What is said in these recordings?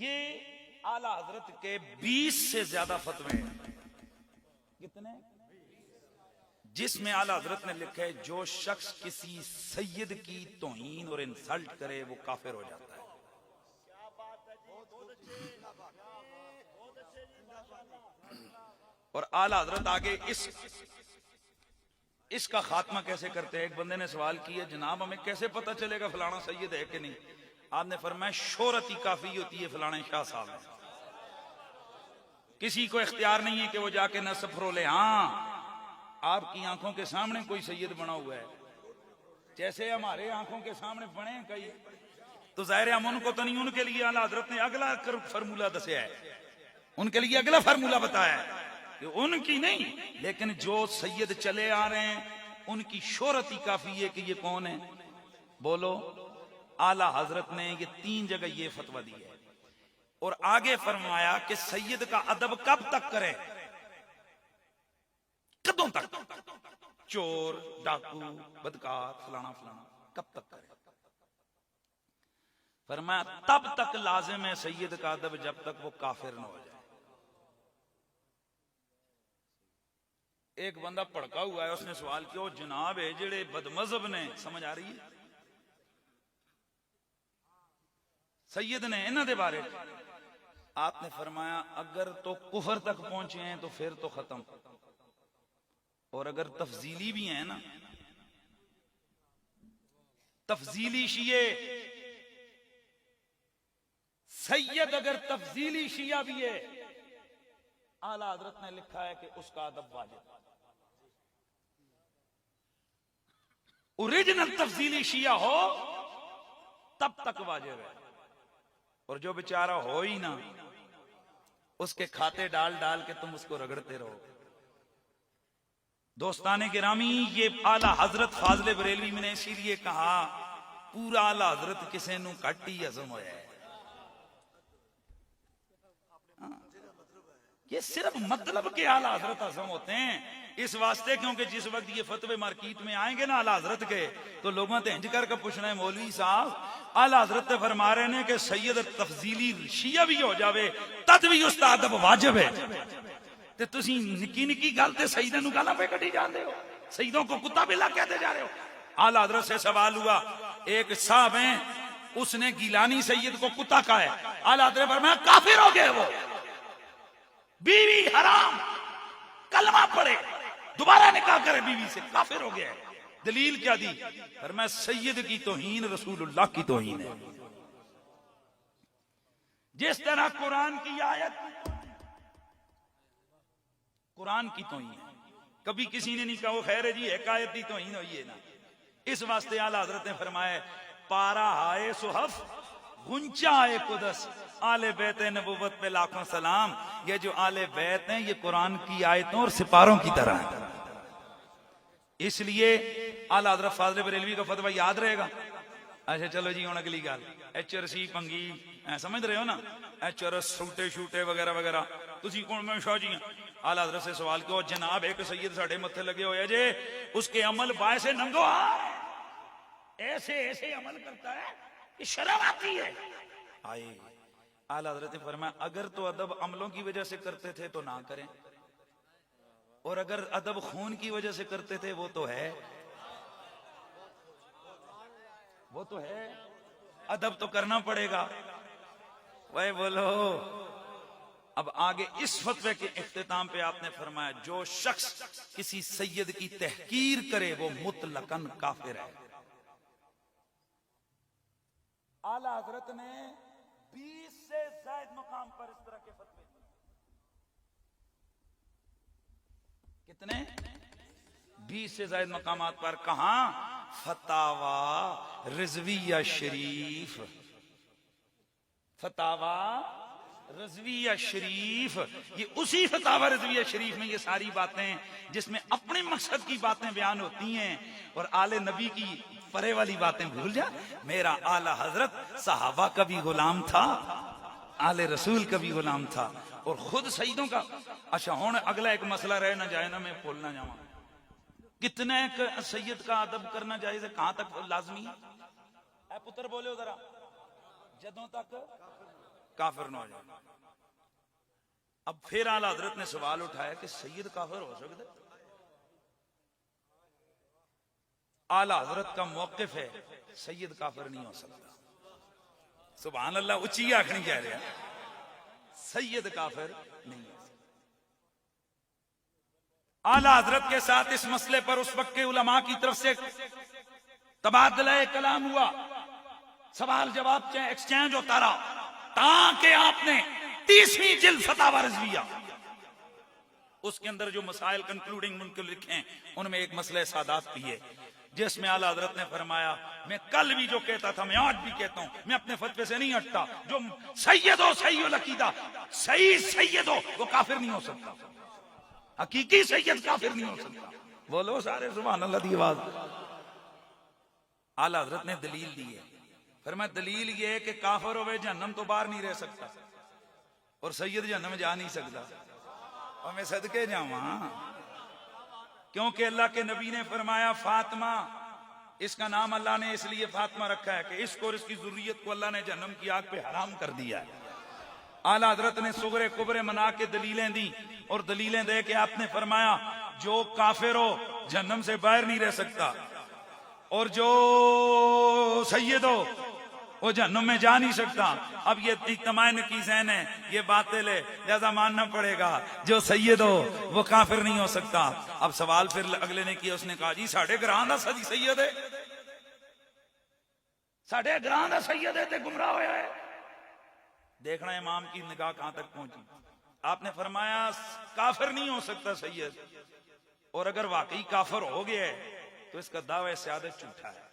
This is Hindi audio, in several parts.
ये आला हजरत के 20 से ज्यादा फतवे हैं। कितने? जिसमें आला हजरत ने लिखा है जो शख्स किसी सैयद की तौहीन और इंसल्ट करे वो काफिर हो जाता है। और आला हजरत आगे इसका खात्मा कैसे करते हैं। एक बंदे ने सवाल किया, जनाब हमें कैसे पता चलेगा फलाना सैयद है कि नहीं। आपने फरमाया शोहरत ही काफी होती है फलाने शाह साहब है, किसी को इख्तियार नहीं है कि वो जाके नस्ब फरोले। हाँ, आपकी आंखों के सामने कोई सैयद बना हुआ है, जैसे हमारे आंखों के सामने बने कई, तो जाहिर है हम उनको तो नहीं, उनके लिए आला हजरत ने अगला फार्मूला दसिया है, उनके लिए अगला फार्मूला बताया है कि उनकी नहीं, लेकिन जो सैयद चले आ रहे हैं उनकी शोहरत ही काफी है कि ये कौन है। बोलो, आला हजरत ने ये 3 जगह ये फतवा दिया है। और आगे फरमाया कि सैयद का अदब कब तक करें, कदों तक, चोर डाकू बदकार फलाना फलाना कब तक करें। फरमाया तब तक लाजिम है सैयद का अदब जब तक वो काफिर न हो जाए। एक बंदा भड़का हुआ है, उसने सवाल किया, जनाब है जेड़े बदमजहब ने, समझ आ रही है, सैयद ने इन्हां दे बारे आपने फरमाया अगर तो कुफर तक पहुंचे हैं तो फिर तो खत्म, और अगर तफजीली भी हैं ना, तफजीली शिये, सैयद अगर तफजीली शिया भी है, आला हजरत ने लिखा है कि उसका अदब वाजिब। ओरिजिनल तफजीली शिया हो तब तक वाजिब है, और जो बेचारा हो ही ना, उसके खाते डाल डाल के तुम उसको रगड़ते रहो। दोस्ताने गिरामी, ये आला हजरत फाजले बरेलवी ने इसीलिए कहा पूरा आला हजरत किसे नू घट ही हजम होया है। ये सिर्फ मतलब के आला हजरत हजम होते हैं इस वास्ते, क्योंकि जिस वक्त ये फतवे मार्केट में आएंगे ना आला हजरत के, तो लोगों ने इंज करके पूछना है मौलवी साहब आला हजरत ने फरमा रहे हैं कि सैयद तफजीली शिया भी हो जावे तद भी उसका अदब वाजिब है, ते तुसी निकी निकी गल ते सईदा नू गालां पे कटी जांदे हो, सईदों को कुत्ता बिल्ला कहते जा रहे हो। आला हजरत से सवाल हुआ, एक साहब है उसने गिलानी सैयद को कुत्ता कहा है, आला हजरत फरमाया काफिर हो गए वो, बीवी हराम, कलमा पढ़े दोबारा निकाह करे बीवी से, काफिर हो गया है। दलील क्या दी? फरमाया सैयद की तौहीन रसूलुल्लाह की तौहीन है। जिस तरह कुरान की आयत कुरान की तौहीन है, कभी किसी ने नहीं कहा वो खैर है जी एक आयत की तौहीन हुई है ना। इस वास्ते आला हजरत ने फरमाया पारा हाय सुहफ गुंचा आए कुदस, आले बैत नबुवत पे लाखों सलाम। ये जो आले बैत हैं ये कुरान की आयतों और सिपारों की तरह है। इसलिए आला हजरत फाज़िल बरेलवी का फतवा याद रहेगा। अच्छा चलो जी, हुण अगली गल, HRC पंगी समझ रहे हो ना, HRS सूटे शूटे वगैरह वगैरह, तुसी कौन? मैं शाह जी। आला हजरत से सवाल किया, जनाब एक सैयद साढ़े मत्थे लगे हुए जे, उसके अमल बाय से नंगो ऐसे ऐसे अमल करता है कि शर्म आती है। आए आला हजरत ने फरमाया अगर तो अदब अमलों की वजह से करते थे तो ना करें, और अगर अदब खून की वजह से करते थे वो तो है, वो तो है, अदब तो करना पड़ेगा। वही बोलो। अब आगे इस फतवे के इख्तिताम पे आपने फरमाया जो शख्स किसी सैयद की तहकीर करे वो मुतलकन काफिर है। आला हजरत ने 20 से ज्यादा मकाम पर इस तरह के फतवे दिए। कितने? 20 से ज्यादा मकामात पर। कहां? फतावा रिजविया शरीफ, फतावा रज़विया शरीफ, ये उसी फतावा रज़विया शरीफ में ये सारी बातें जिसमें अपने मकसद की बातें बयान होती हैं और आले नबी की परे वाली बातें भूल जा। मेरा आला हजरत सहाबा का भी गुलाम था, आले रसूल का भी गुलाम था, और खुद सईदों का। अच्छा हुण अगला एक मसला रह ना जाए ना, मैं भूल ना जावा, कितने सैयद का अदब करना जायज़ है, कहां तक लाजमी है? पुत्र बोले जरा, जदों तक काफिर ना हो जाए। अब फिर आला हजरत ने सवाल उठाया कि सैयद काफिर हो सकते? आला हजरत का मौकिफ है सैयद काफिर नहीं हो सकता। सुभान अल्लाह, उची आखनी कह रहे हैं, सैयद काफिर नहीं हो सकता। आला हजरत के साथ इस मसले पर उस वक्त के उलमा की तरफ से तबादला कलाम हुआ, सवाल जवाब एक्सचेंज होता रहा, ताकि आपने 30वीं जिल्द फतावा रज़विया, उसके अंदर जो मसाइल कंक्लूडिंग मुनकर लिखे हैं, उनमें एक मसले सादात भी है, जिसमें आला हजरत ने फरमाया, मैं कल भी जो कहता था मैं आज भी कहता हूं, मैं अपने फतवे से नहीं हटता, जो सैयद हो सही अकीदा, सही सैयद हो वो काफिर नहीं हो सकता, हकीकी सैयद काफिर नहीं हो सकता। बोलो सारे सुभान अल्लाह की आवाज। आला हजरत ने दलील दी है, फिर मैं दलील ये है कि काफिर होवे जहन्नम तो बाहर नहीं रह सकता और सैयद जहन्नम जा नहीं सकता। और मैं सदके जावा, क्योंकि अल्लाह के नबी ने फरमाया फातिमा, इसका नाम अल्लाह ने इसलिए फातिमा रखा है कि इसको और इसकी जुर्रियत को अल्लाह ने जहन्नम की आग पे हराम कर दिया है। आला हजरत ने सुगरे कुबरे मना के दलीलें दी और दलीलें दे के आपने फरमाया जो काफिर हो जहन्नम से बाहर नहीं रह सकता और जो सैयद हो वो जहन्नम में जा नहीं सकता। अब ये इज्तिमाई नकीज़ैन है, ये बातिल है, लिहाजा मानना पड़ेगा जो सैयद हो वो काफिर नहीं हो सकता। अब सवाल फिर अगले ने किया, उसने कहा जी साढ़े ग्रां दा सैयद है, साढ़े ग्रां दा सैयद है ते गुमराह होया है। देखना इमाम की निगाह कहां तक पहुंची। आपने फरमाया काफिर नहीं हो सकता सैयद, और अगर वाकई काफिर हो गया है तो इसका दावा सियादत झूठा है,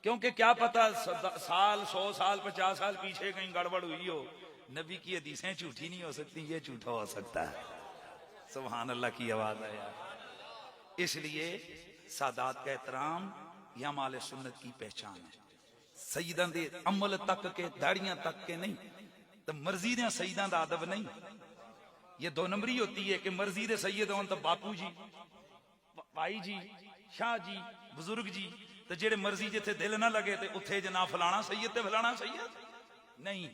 क्योंकि क्या पता साल 100 साल 50 साल पीछे कहीं गड़बड़ हुई हो, नबी की हदीसें झूठी नहीं हो सकती, ये झूठा हो सकता है। सुभान अल्लाह की आवाज है यार। इसलिए सादात का एहतराम यह हमारे सुन्नत की पहचान है। सईदां दे अमल तक के, दाड़ियां तक के नहीं, तो मर्जी दे सईदां दा अदब नहीं। ये दो नंबरी होती है कि मर्जी दे सैयद होन तो बापू जी, भाई जी, शाह जी, बुजुर्ग जी, तो जेड़े मर्जी जिथे दिल ना लगे तो उथे जना फलाना सैयद ते फलाना सैयद नहीं।